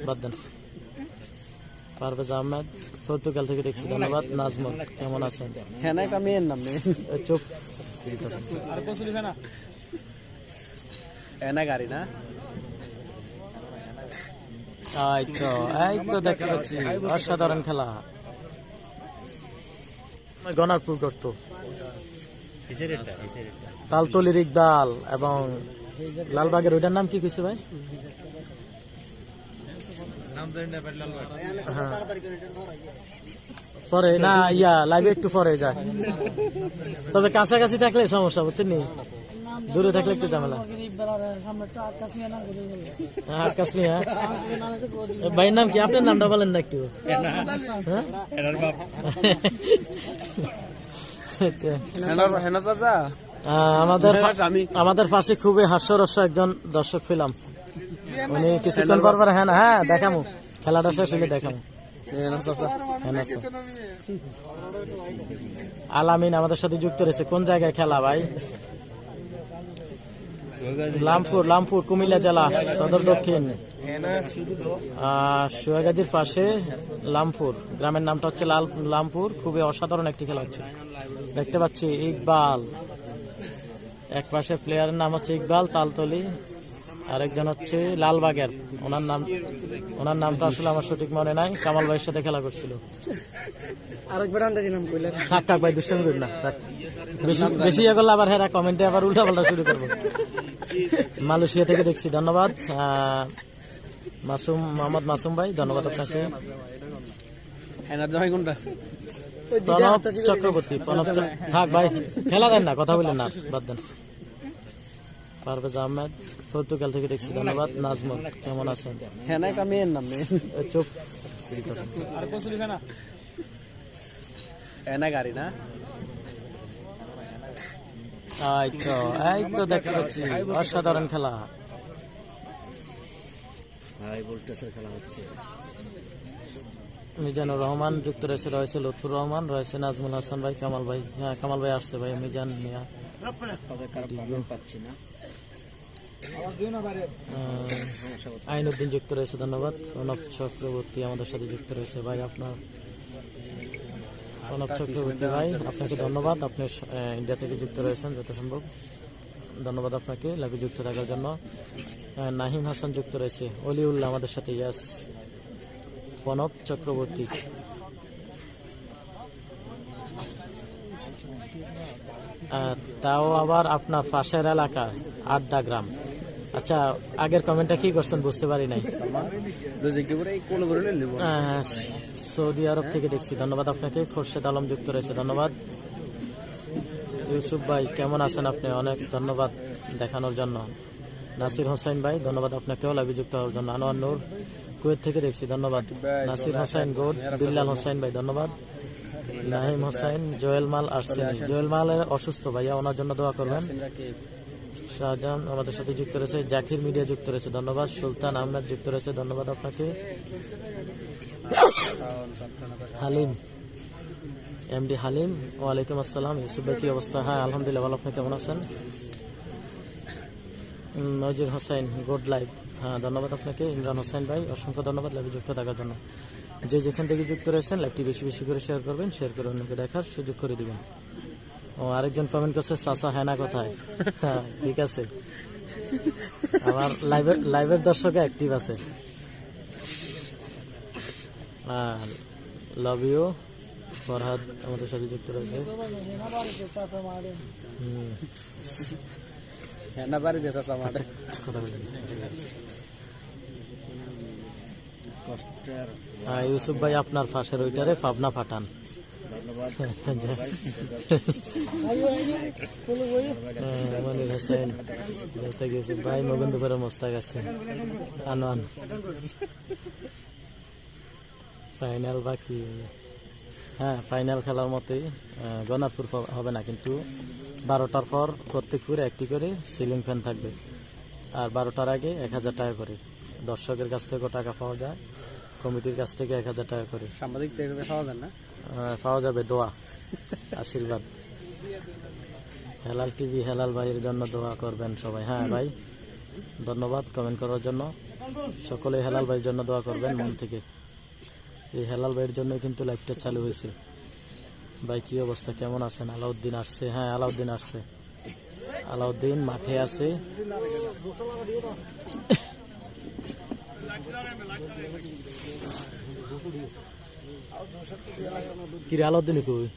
বাদ দেন। পারভেজ আহমেদ পর্তুগাল থেকে দেখছি, ধন্যবাদ। নাজমুল কেমন আছেন? হ্যাঁ না, একটা মেয়ের নাম নেই, চুপ। এনা গাড়ি না, এই তো দেখতে পাচ্ছি অসাধারণ খেলা। গনারপুর গর্ত, তালতলির ইকবাল এবং লালবাগের ওইটার নাম কি কইছে ভাই? পরে না লাইভে একটু পরে যায়, তবে কাছাকাছি থাকলে সমস্যা, বুঝছেন নি? দূরে থাকলে একটু ঝামেলা। ভাইয়ের নাম কি? আপনার নামটা বলেন না একটু। আমাদের পাশে খুবই হাস্যরস্য একজন দর্শক পেলাম, উনি কিছুক্ষণ পর পর হ্যাঁ দেখামো, খেলাটা শেষ হলে দেখামো। আলামিন আমাদের সাথে যুক্ত রয়েছে। কোন জায়গায় খেলা ভাই? লামপুর কুমিল্লা জেলা সদর দক্ষিণ, সোয়াগাজীর পাশে লামপুর। গ্রামের নামটা হচ্ছে লামপুর। খুবই অসাধারণ একটি খেলা হচ্ছে, দেখতে পাচ্ছি। ইকবাল এক পাশে, প্লেয়ারের নাম হচ্ছে ইকবাল তালতলি, আরেকজন হচ্ছে লালবাগের। ওনার নামটা আসলে আমার সঠিক মনে নাই। কামাল ভাইয়ের সাথে খেলা করছিল। থাক ভাই, দুষ্টামি করি না, বেশি ইয়ে করলে আবার হেরা কমেন্টে আবার উল্টা পাল্টা শুরু করবো। মালয়েশিয়া থেকে দেখছি, ধন্যবাদ। মোহাম্মদ মাসুম ভাই, ধন্যবাদ আপনাকে। প্রণব চক্রবর্তী, থাক ভাই, খেলা দেন না, কথা বললেন না, বাদ দেন। পারভেজ আহমেদ পর্তুগাল থেকে দেখছি, ধন্যবাদ। নাজমুল কেমন আছেন? হ্যাঁ না, একটা মেয়ের নাম নেই, চুপ। এনা গাড়ি না, এই তো দেখতে পাচ্ছি অসাধারণ খেলা। মিজানুর রহমান যুক্ত রয়েছে লুৎফুর রহমান রয়েছে, নাজমুল হাসান ভাই, কামাল ভাই। হ্যাঁ, কামাল ভাই আসছে ভাই। মিজান মিয়া, আইনউদ্দিন যুক্ত রয়েছে, ধন্যবাদ। প্রণব চক্রবর্তী আমাদের সাথে যুক্ত রয়েছে ভাই। আপনার প্রণব চক্রবর্তী ভাই, আপনাকে ধন্যবাদ। আপনি ইন্ডিয়া থেকে যুক্ত রয়েছেন যত সম্ভব, ধন্যবাদ আপনাকে লাইভে যুক্ত থাকার জন্য। নাহিম হাসান যুক্ত রয়েছে, অলিউল্লাহ আমাদের সাথে, ইয়াস। প্রণব চক্রবর্তী, তাও আবার আপনার পাশের এলাকা আড্ডা গ্রাম। আচ্ছা, আগের কমেন্টটা কি করছেন বুঝতে পারি নাই। সৌদি আরব থেকে দেখছি, ধন্যবাদ আপনাকে। খোরশেদ আলম যুক্ত রয়েছে, ধন্যবাদ। ইউসুফ ভাই কেমন আছেন আপনি? অনেক ধন্যবাদ দেখানোর জন্য। নাসির হোসেন ভাই, ধন্যবাদ আপনাকেও লাইভে যুক্ত হওয়ার জন্য। আনোয়ার নূর কুয়েত থেকে দেখছি, ধন্যবাদ। নাসির হোসেন গোড, বিল্লাল হোসেন ভাই, ধন্যবাদ। নাহিম হোসেন, জোয়েল মাল আসছেন। জোয়েল মালের অসুস্থ ভাইয়া, ওনার জন্য দোয়া করবেন। শাহজাহান আমাদের সাথে যুক্ত রয়েছে। জাকির মিডিয়া যুক্ত রয়েছে, ধন্যবাদ। সুলতান আহমেদ যুক্ত রয়েছে, ধন্যবাদ আপনাকে। হালিম এমডি হালিম, ওয়ালাইকুম আসসালাম। ইউসুফ ভাই কি অবস্থা? হ্যাঁ আলহামদুলিল্লাহ ভালো, আপনি কেমন আছেন? নজির হোসেন গুড লাইভ, হ্যাঁ ধন্যবাদ আপনাকে। ইমরান হোসেন ভাই অসংখ্য ধন্যবাদ লাইভে যুক্ত থাকার জন্য। যে যেখান থেকে যুক্ত রয়েছেন লাইভটি বেশি বেশি করে শেয়ার করবেন, শেয়ার করে অন্যকে দেখার সুযোগ করে দিবেন। ও আরেকজন কমেন্ট করছে, চাচা হেনা কোথায়? হ্যাঁ ঠিক আছে, আমার লাইভের দর্শক অ্যাক্টিভ আছে। Love you. ফরহাদ আমাদের সাথে যুক্ত রয়েছে। ইউসুফ ভাই আপনার পাশের ওইটারে পাবনা পাঠান, মনির হোসেন ইউসুফ ভাই মোগেন্দুপুরের মোস্তাক আসছেন। আনোয়ান ফাইনাল বাকি, হ্যাঁ ফাইনাল খেলার মতোই। গনারপুর হবে না, কিন্তু 12টার পর প্রত্যেকপুরে একটি করে সিলিং ফ্যান থাকবে, আর 12টার আগে 1000 টাকা করে। দর্শকের কাছ থেকেও টাকা পাওয়া যায়, কমিটির কাছ থেকে 1000 টাকা করে। সাংবাদিক থেকে পাওয়া যায় না? পাওয়া যাবে দোয়া, আশীর্বাদ। হেলাল টিভি, হেলাল ভাইয়ের জন্য দোয়া করবেন সবাই। হ্যাঁ ভাই ধন্যবাদ কমেন্ট করার জন্য। সকলে হেলাল ভাইয়ের জন্য দোয়া করবেন মন থেকে। এই হেলাল ভাইয়ের জন্য কিন্তু লাইভটা চালু হয়েছে। ভাই কি অবস্থা, কেমন আছেন? আলাউদ্দিন আসছে, হ্যাঁ আলাউদ্দিন আসছে, আলাউদ্দিন মাঠে আছে। কিরে আলাউদ্দিন কই?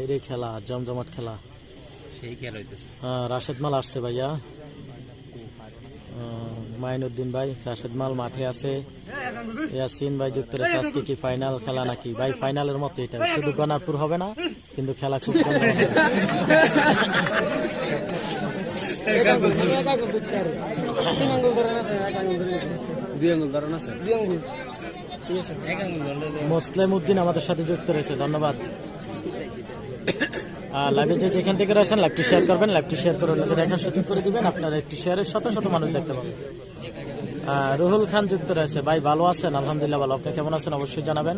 এই রে খেলা, জমজমাট খেলা, সেই খেলা হইতেছে। হ্যাঁ রাশেদ মাল আসছে ভাইয়া, মাইনুদ্দিন ভাই, রাশেদ মাল মাঠে আছে, ইয়াসিন ভাই যুক্ত রয়েছে। আজকে কি ফাইনাল খেলা নাকি? ভাই ফাইনালের মতো এটা, শুধু গনারপুর হবে না কিন্তু খেলা খুব সুন্দর হবে। মুসলিম উদ্দিন আমাদের সাথে যুক্ত রয়েছে, ধন্যবাদ। লাইভে যে যেখান থেকে রয়েছেন লাইভটি শেয়ার করবেন, লাইভটি শেয়ার করে অন্যদের দেখার সুযোগ করে দিবেন। আপনার একটি শেয়ারের শত শত মানুষ দেখতে পাবেন। রুহুল খান যুক্ত রয়েছে, ভাই ভালো আছেন? আলহামদুলিল্লাহ ভালো, আপনি কেমন আছেন অবশ্যই জানাবেন।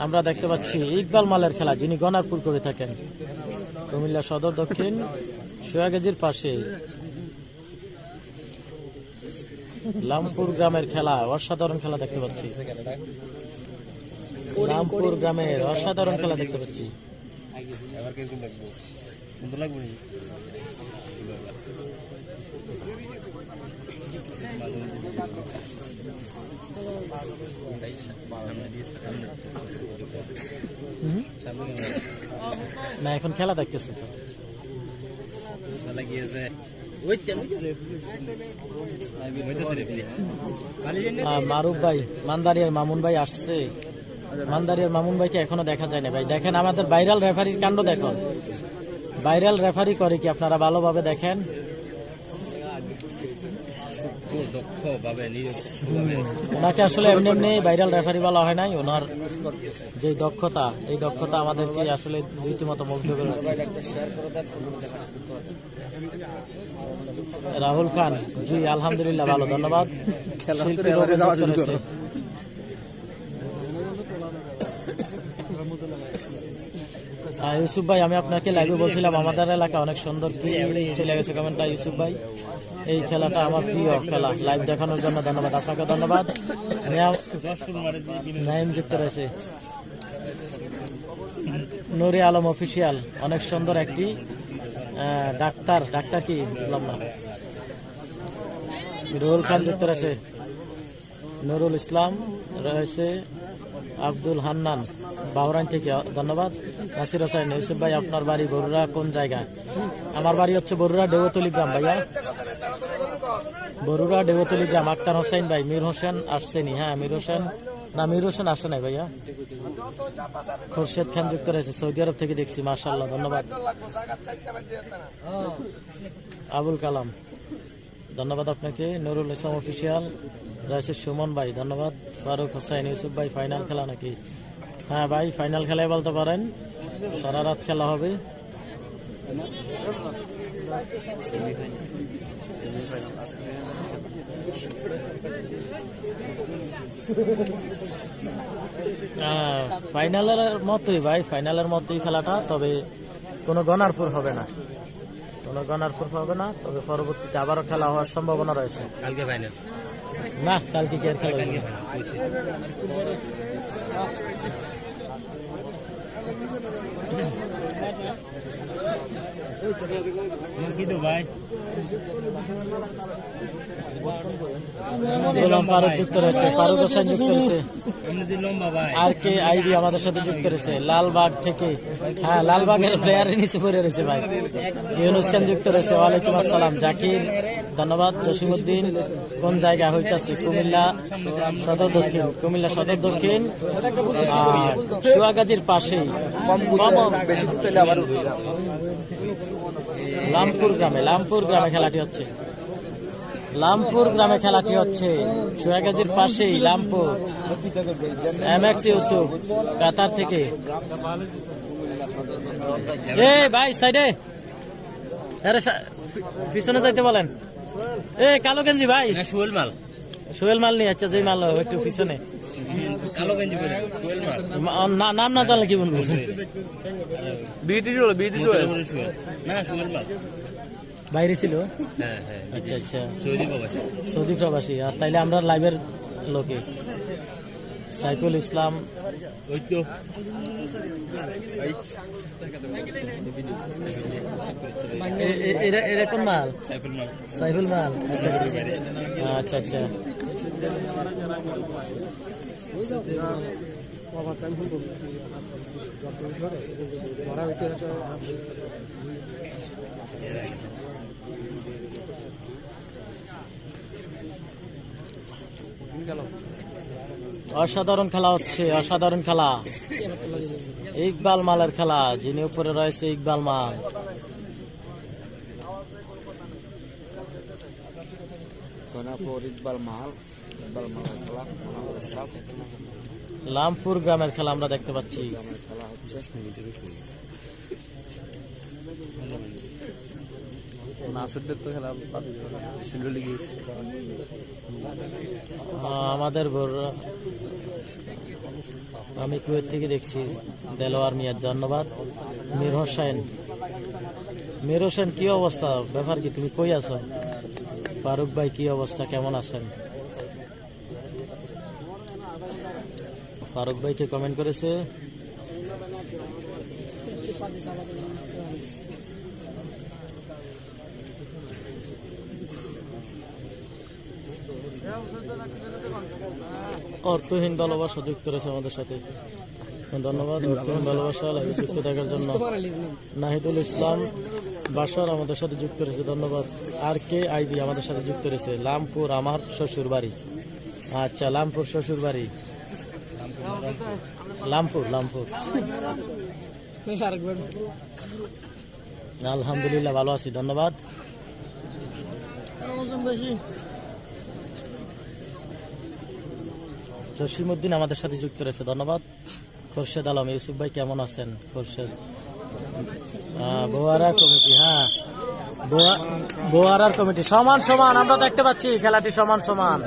আমরা দেখতে পাচ্ছি ইকবাল মালের খেলা, যিনি গনারপুর করে থাকেন, কুমিল্লা সদর দক্ষিণ সোয়াগাজীর পাশে লামপুর গ্রামের খেলা, অসাধারণ খেলা দেখতে পাচ্ছি। লামপুর গ্রামের অসাধারণ খেলা দেখতে পাচ্ছি। না এখন খেলা দেখতেছে তো। মারুফ ভাই, মান্দারিয়ার মামুন ভাই আসছে। মান্দারিয়ার মামুন ভাইকে এখনো দেখা যায় না ভাই। দেখেন আমাদের ভাইরাল রেফারির কাণ্ড দেখুন, ভাইরাল রেফারি করে কি আপনারা ভালোভাবে দেখেন। ওনাকে আসলে এমনি এমনি ভাইরাল রেফারি বলা হয় নাই, ওনার যে দক্ষতা, এই দক্ষতা আমাদেরকে আসলে রীতিমতো মুগ্ধ করে রাখছে। রাহুল খান, জি আলহামদুলিল্লাহ ভালো, ধন্যবাদ। শিল্পী রবীন্দ্র রয়েছে। ইউসুফ ভাই, আমি আপনাকে লাইভে বলছিলাম আমাদের এলাকা অনেক সুন্দর, কি চলে গেছে কমেন্টটা। ইউসুফ ভাই, এই খেলাটা আমার প্রিয় খেলা, লাইভ দেখানোর জন্য ধন্যবাদ, আপনাকে ধন্যবাদ। নাইম যুক্ত রয়েছে। নুরে আলম অফিসিয়াল, অনেক সুন্দর একটি ডাক্তার, ডাক্তার কি বুঝলাম না। রুহুল খান যুক্ত রয়েছে, নুরুল ইসলাম রয়েছে, আব্দুল হান্নান বাহরাইন থেকে, ধন্যবাদ। নাসির হোসেন, ইউসুফ ভাই আপনার বাড়ি বরুড়া কোন জায়গায়? আমার বাড়ি হচ্ছে বরুড়া ডেওতলি গ্রাম ভাইয়া, বরুড়া ডেওতলি গ্রাম। আক্তার হোসেন ভাই, মীর হোসেন আসছেনি? হ্যাঁ মীর হোসেন, না মীর হোসেন আসে নাই ভাইয়া। খোরশেদ খান যুক্ত রয়েছে, সৌদি আরব থেকে দেখছি, মাশাআল্লাহ ধন্যবাদ। আবুল কালাম, ধন্যবাদ আপনাকে। নুরুল ইসলাম অফিসিয়াল রয়েছে, সুমন ভাই ধন্যবাদ। ফারুক হোসেন, ইউসুফ ভাই ফাইনাল খেলা নাকি? হ্যাঁ ভাই ফাইনাল খেলায় বলতে পারেন, সারা রাত খেলা হবে। ফাইনালের মতোই ভাই, ফাইনালের মতোই খেলাটা, তবে কোনো গনারপুর হবে না, কোনো গনারপুর হবে না, তবে পরবর্তীতে আবারও খেলা হওয়ার সম্ভাবনা রয়েছে। কালকে ফাইনাল না, কালকে কি আর খেলা হইবে? ভাই গোলাম ফারুক যুক্ত রয়েছে, ফারুক হোসেন যুক্ত রয়েছে, আর কে আইবি আমাদের সাথে যুক্ত রয়েছে লালবাগ থেকে। হ্যাঁ লালবাগের প্লেয়ার নিচে পড়ে রয়েছে ভাই। ইউনুস খান যুক্ত রয়েছে, ওয়ালাইকুম আসসালাম। জাকির ধন্যবাদ। জসিমউদ্দিন, কোন জায়গা হইতাছে? কুমিল্লা সদর দক্ষিণ, কুমিল্লা সদর দক্ষিণ সুয়াগাজীর পাশেই লামপুর গ্রামে, লামপুর গ্রামে খেলাটি হচ্ছে, লামপুর গ্রামে খেলাটি হচ্ছে, সোয়াগাজীর পাশেই লামপুর। MX ইউসুফ কাতার থেকে। এ ভাই সাইডে, আরে পিছনে যাইতে বলেন। এ কালো গেঞ্জি ভাই, সোহেল মাল, সোহেল মাল নিয়ে, আচ্ছা যে মাল একটু পিছনে। কালো গেঞ্জি পরে সোহেল মাল নাম না জানলে কি বলবো? বিটি সোহেল সোহেল না সোহেল মাল বাইরে ছিল। হ্যাঁ হ্যাঁ আচ্ছা আচ্ছা, সৌদি প্রবাসী সৌদি প্রবাসী। আর তাইলে আমরা লাইভের লোকে সাইফুল ইসলাম। ওই তো এটা কোন মাল? সাইফুল মাল সাইফুল মাল। আচ্ছা আচ্ছা আচ্ছা। অসাধারণ খেলা হচ্ছে, অসাধারণ খেলা। ইকবাল মালের খেলা, যিনি উপরে রয়েছে ইকবাল মাল। লামপুর গ্রামের খেলা আমরা দেখতে পাচ্ছি। নাসিরদের তো খেলা সিলভলি গিয়েছে। আমাদের আমি কুয়েত থেকে দেখছি। দেলোয়ার মিয়ার ধন্যবাদ। মীর হোসেন, মীর হোসেন কি অবস্থা, ব্যাপার কি, তুমি কই আছো? ফারুক ভাই কি অবস্থা, কেমন আছেন? ফারুক ভাইকে কমেন্ট করেছে। অর্থহীন ভালোবাসা যুক্ত রয়েছে আমাদের সাথে, ধন্যবাদ। অর্থহীন ভালোবাসা লাইভে যুক্ত থাকার জন্য। নাহিদুল ইসলাম বাসার আমাদের সাথে যুক্ত রয়েছে, ধন্যবাদ। আর কে আইবি আমাদের সাথে যুক্ত রয়েছে। লামপুর আমার শ্বশুর বাড়ি। আচ্ছা, লামপুর শ্বশুর বাড়ি, লামপুর লামপুর। আলহামদুলিল্লাহ ভালো আছি, ধন্যবাদ। জসিমউদ্দিন আমাদের সাথে যুক্ত রয়েছে, ধন্যবাদ। খোরশেদ আলম, ইউসুফ ভাই কেমন আছেন? খোরশেদ বোয়ারা কমিটি, হ্যাঁ বোয়ারার কমিটি সমান সমান আমরা দেখতে পাচ্ছি, খেলাটি সমান সমান।